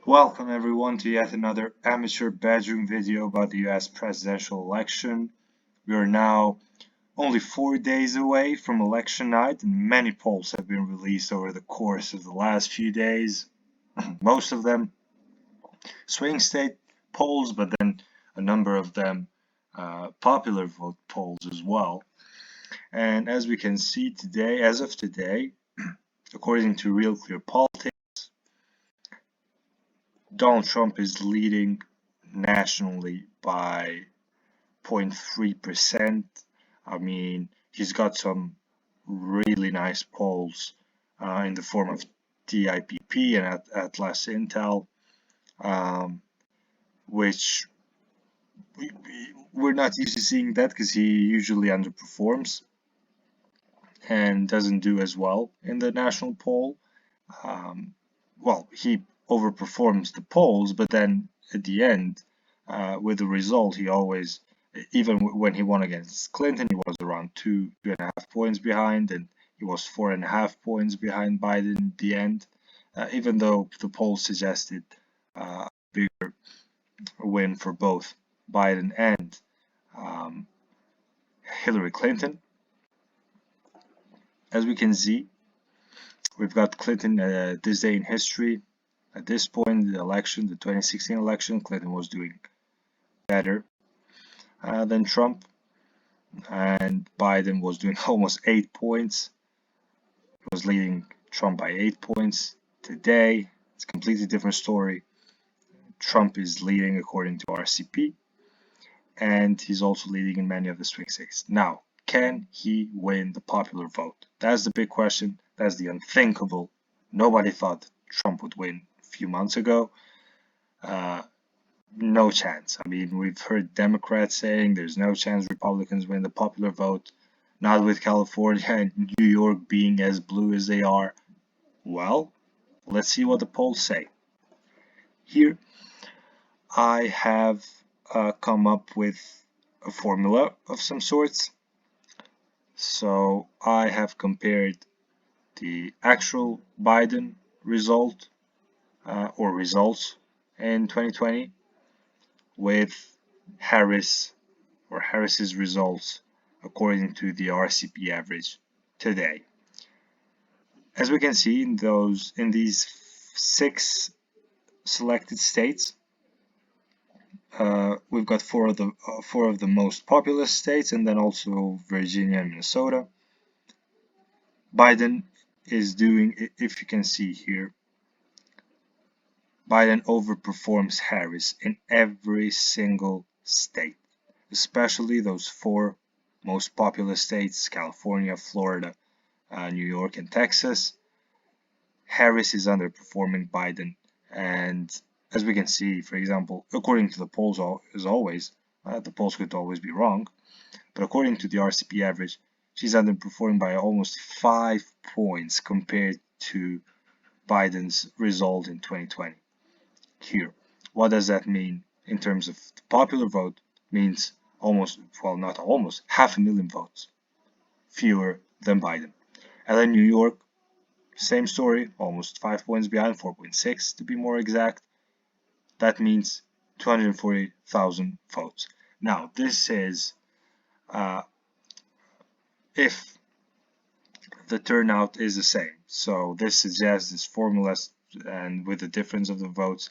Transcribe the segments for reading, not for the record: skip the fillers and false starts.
Welcome everyone to yet another amateur bedroom video about the US presidential election. We are now only 4 days away from election night, and many polls have been released over the course of the last few days. Most of them swing state polls, but then a number of them popular vote polls as well. And as we can see today, as of today, according to Real Clear Politics, Donald Trump is leading nationally by 0.3%. I mean, he's got some really nice polls in the form of TIPP and Atlas Intel, which we're not used to seeing that because he usually underperforms and doesn't do as well in the national poll. Well, he overperforms the polls, but then at the end, with the result, he always, even when he won against Clinton, he was around 2.5 points behind, and he was 4.5 points behind Biden at the end, even though the polls suggested a bigger win for both Biden and Hillary Clinton. As we can see, we've got Clinton this day in history. At this point, the election, the 2016 election, Clinton was doing better than Trump, and Biden was doing almost 8 points. He was leading Trump by 8 points. Today, it's a completely different story. Trump is leading according to RCP, and he's also leading in many of the swing states. Now, can he win the popular vote? That's the big question. That's the unthinkable. Nobody thought Trump would win a few months ago. No chance. I mean, we've heard Democrats saying there's no chance Republicans win the popular vote, not with California and New York being as blue as they are. Well, let's see what the polls say. Here, I have come up with a formula of some sorts. So I have compared the actual Biden result or results in 2020 with Harris's results according to the RCP average today. As we can see in these 6 selected states, we've got four of the most populous states, and then also Virginia and Minnesota. Biden is doing, if you can see here, Biden overperforms Harris in every single state, especially those 4 most populous states, California, Florida, New York, and Texas. Harris is underperforming Biden, and as we can see, for example, according to the polls, as always, the polls could always be wrong, but according to the RCP average, she's underperforming by almost 5 points compared to Biden's result in 2020. Here, what does that mean in terms of the popular vote? Means almost, well, not almost, 500,000 votes fewer than Biden. And then New York, same story, almost 5 points behind, 4.6 to be more exact. That means 240,000 votes. Now, this is if the turnout is the same. So this suggests, this formula, and with the difference of the votes,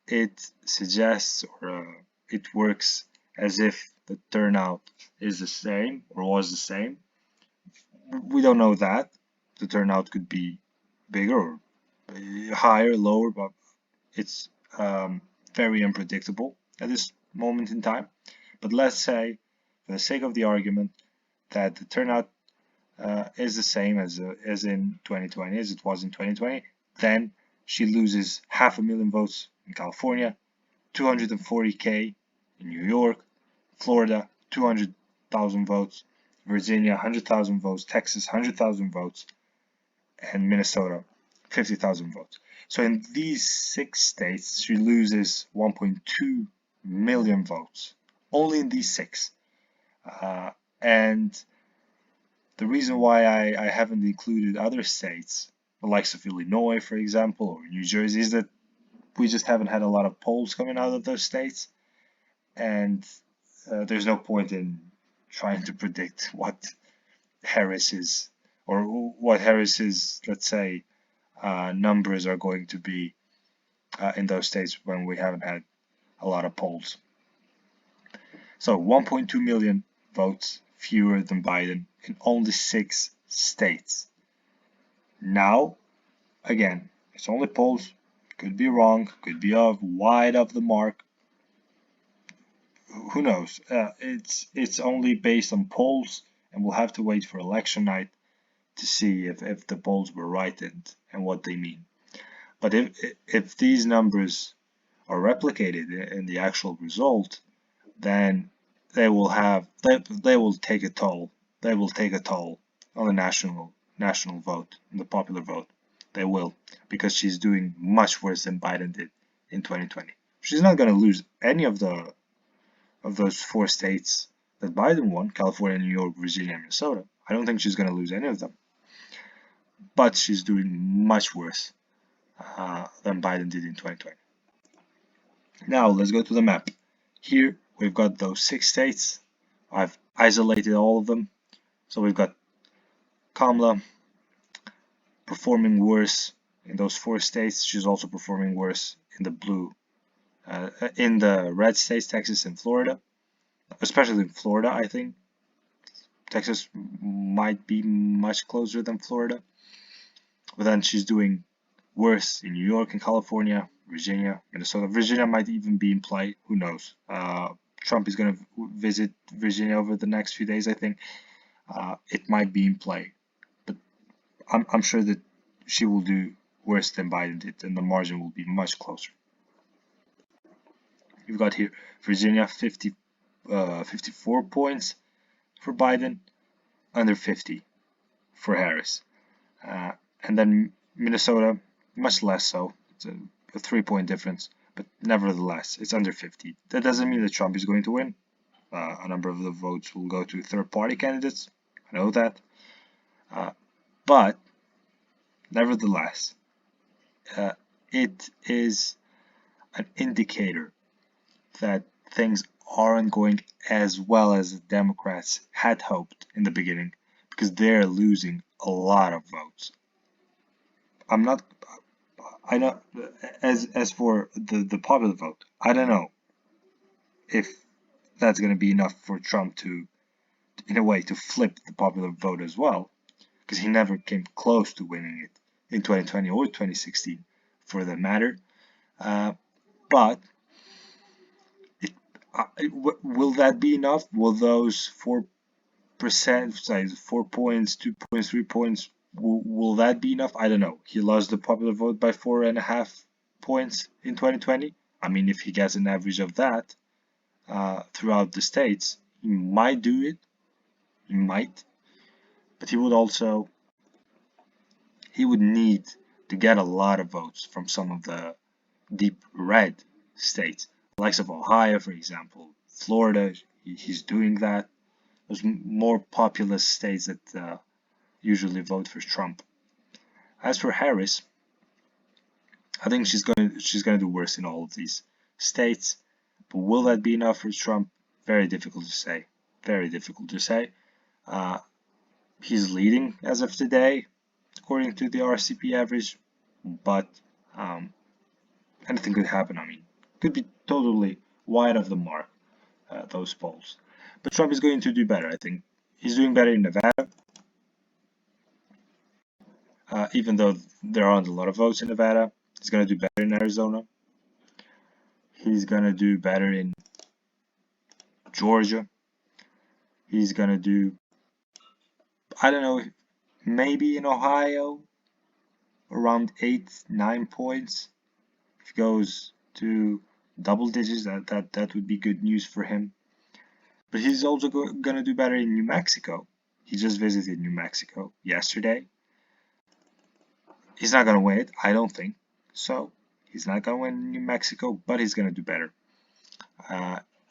it suggests or it works as if the turnout is the same or was the same. We don't know that. The turnout could be bigger or higher, lower, but it's very unpredictable at this moment in time. But let's say, for the sake of the argument, that the turnout is the same as in 2020, as it was in 2020, then she loses 500,000 votes in California, 240K in New York, Florida, 200,000 votes, Virginia, 100,000 votes, Texas, 100,000 votes, and Minnesota, 50,000 votes. So in these 6 states, she loses 1.2 million votes, only in these 6. And the reason why I haven't included other states, the likes of Illinois, for example, or New Jersey, is that we just haven't had a lot of polls coming out of those states, and there's no point in trying to predict what Harris's or what Harris's, let's say, numbers are going to be in those states when we haven't had a lot of polls. So 1.2 million votes fewer than Biden in only 6 states. Now, again, it's only polls, could be wrong, could be wide of the mark. Who knows? It's only based on polls, and we'll have to wait for election night to see if the polls were right and what they mean. But if these numbers are replicated in the actual result, then they will take a toll. They will take a toll on the national vote, the popular vote. They will, because she's doing much worse than Biden did in 2020. She's not going to lose any of those 4 states that Biden won: California, New York, Virginia, and Minnesota. I don't think she's going to lose any of them. But she's doing much worse than Biden did in 2020. Now let's go to the map. Here we've got those 6 states. I've isolated all of them. So we've got Kamala performing worse in those 4 states. She's also performing worse in the red states, Texas and Florida. Especially in Florida, I think. Texas might be much closer than Florida. But then she's doing worse in New York and California, Virginia, Minnesota. Virginia might even be in play. Who knows? Trump is going to visit Virginia over the next few days, I think. It might be in play. But I'm sure that she will do worse than Biden did, and the margin will be much closer. You've got here Virginia 54 points for Biden, under 50 for Harris. And then Minnesota, much less so. It's a 3-point difference, but nevertheless, it's under 50. That doesn't mean that Trump is going to win. A number of the votes will go to third-party candidates. I know that. But nevertheless, it is an indicator that things aren't going as well as the Democrats had hoped in the beginning, because they're losing a lot of votes. I know, as for the popular vote, I don't know if that's going to be enough for Trump to, in a way, to flip the popular vote as well, because he never came close to winning it in 2020 or 2016, for that matter. But will that be enough? Will those 4%, 4 points, 2 points, 3 points, will that be enough? I don't know. He lost the popular vote by 4.5 points in 2020. I mean, if he gets an average of that throughout the states, he might do it. He might. But he would need to get a lot of votes from some of the deep red states, likes of Ohio, for example, Florida. He's doing that. Those more populous states that usually vote for Trump. As for Harris, I think she's gonna do worse in all of these states. But will that be enough for Trump? Very difficult to say. Very difficult to say. He's leading as of today, according to the RCP average, but anything could happen. I mean, could be totally wide of the mark, those polls. But Trump is going to do better, I think. He's doing better in Nevada, even though there aren't a lot of votes in Nevada. He's going to do better in Arizona. He's going to do better in Georgia. He's going to do, I don't know, maybe in Ohio, around 8-9 points. If he goes to double digits, that would be good news for him. But he's also going to do better in New Mexico. He just visited New Mexico yesterday. He's not going to win it, I don't think. So he's not going to win New Mexico, but he's going to do better.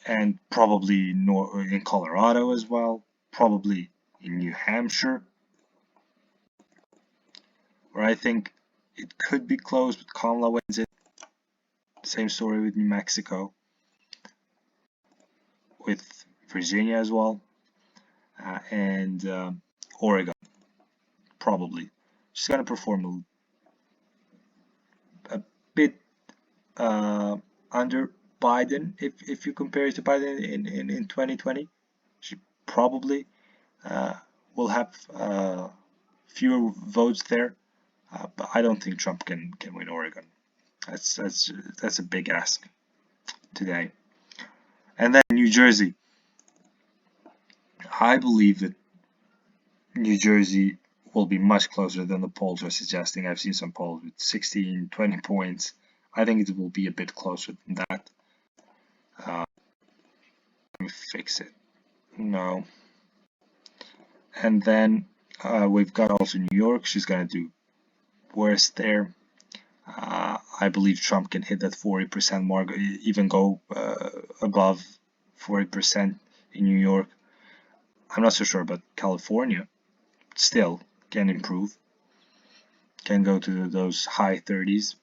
And probably in Colorado as well. Probably in New Hampshire, where I think it could be close, but Kamala wins it. Same story with New Mexico, with Virginia as well, and Oregon, probably. She's going to perform a bit under Biden if you compare it to Biden in 2020. She probably will have fewer votes there, but I don't think Trump can win Oregon. That's a big ask today. And then New Jersey. I believe that New Jersey will be much closer than the polls are suggesting. I've seen some polls with 16, 20 points. I think it will be a bit closer than that. Let me fix it. No. And then we've got also New York. She's going to do worse there. I believe Trump can hit that 40% mark, even go above 40% in New York. I'm not so sure, but California still can improve, can go to those high 30s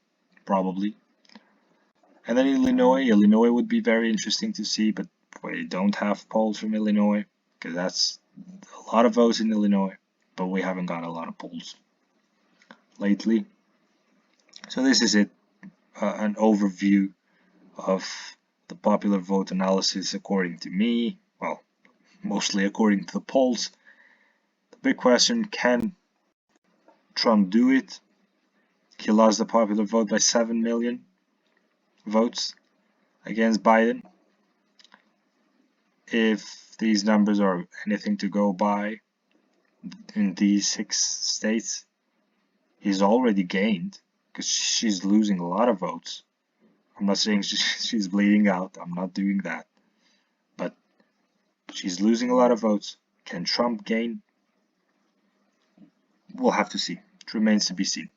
probably. And then Illinois would be very interesting to see, but we don't have polls from Illinois because that's a lot of votes in Illinois, but we haven't got a lot of polls lately. So this is it, an overview of the popular vote analysis according to me, well, mostly according to the polls. The big question, can Trump do it? He lost the popular vote by 7 million votes against Biden. If these numbers are anything to go by in these 6 states, he's already gained because she's losing a lot of votes. I'm not saying she's bleeding out. I'm not doing that. But she's losing a lot of votes. Can Trump gain? We'll have to see. It remains to be seen.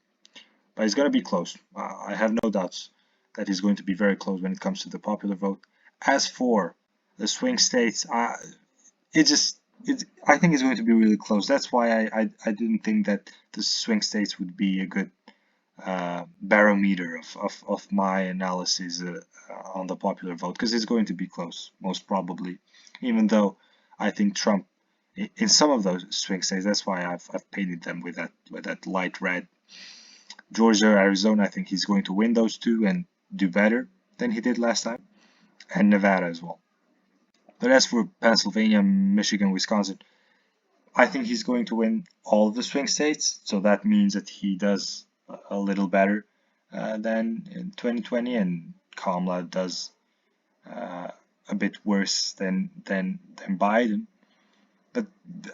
But it's going to be close. I have no doubts that he's going to be very close when it comes to the popular vote. As for the swing states, I think it's going to be really close. That's why I didn't think that the swing states would be a good barometer of my analysis on the popular vote, because it's going to be close, most probably, even though I think Trump in some of those swing states, that's why I've painted them with that light red. Georgia, Arizona, I think he's going to win those two and do better than he did last time, and Nevada as well. But as for Pennsylvania, Michigan, Wisconsin, I think he's going to win all of the swing states, so that means that he does a little better than in 2020, and Kamala does a bit worse than Biden. But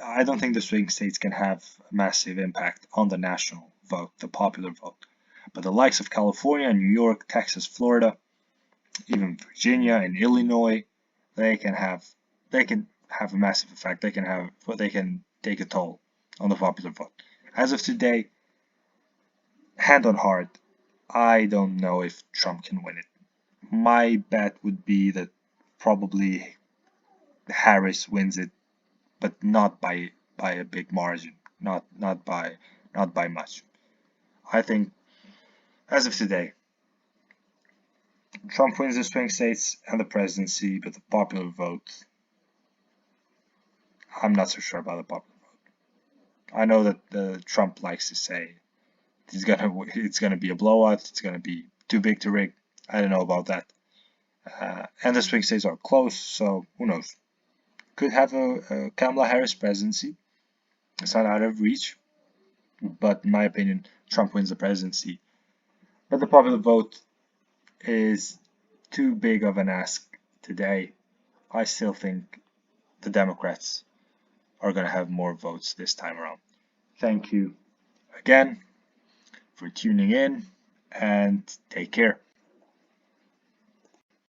I don't think the swing states can have a massive impact on the national vote, the popular vote. But the likes of California, New York, Texas, Florida, even Virginia and Illinois, they can have a massive effect. They can take a toll on the popular vote. As of today, hand on heart, I don't know if Trump can win it. My bet would be that probably Harris wins it, but not by a big margin, not by much. I think as of today, Trump wins the swing states and the presidency, but the popular vote, I'm not so sure about the popular vote. I know that Trump likes to say it's gonna be a blowout, it's gonna be too big to rig. I don't know about that. And the swing states are close, so who knows? Could have a Kamala Harris presidency. It's not out of reach, but in my opinion, Trump wins the presidency. But the popular vote is too big of an ask today. I still think the Democrats are going to have more votes this time around. Thank you again for tuning in, and take care.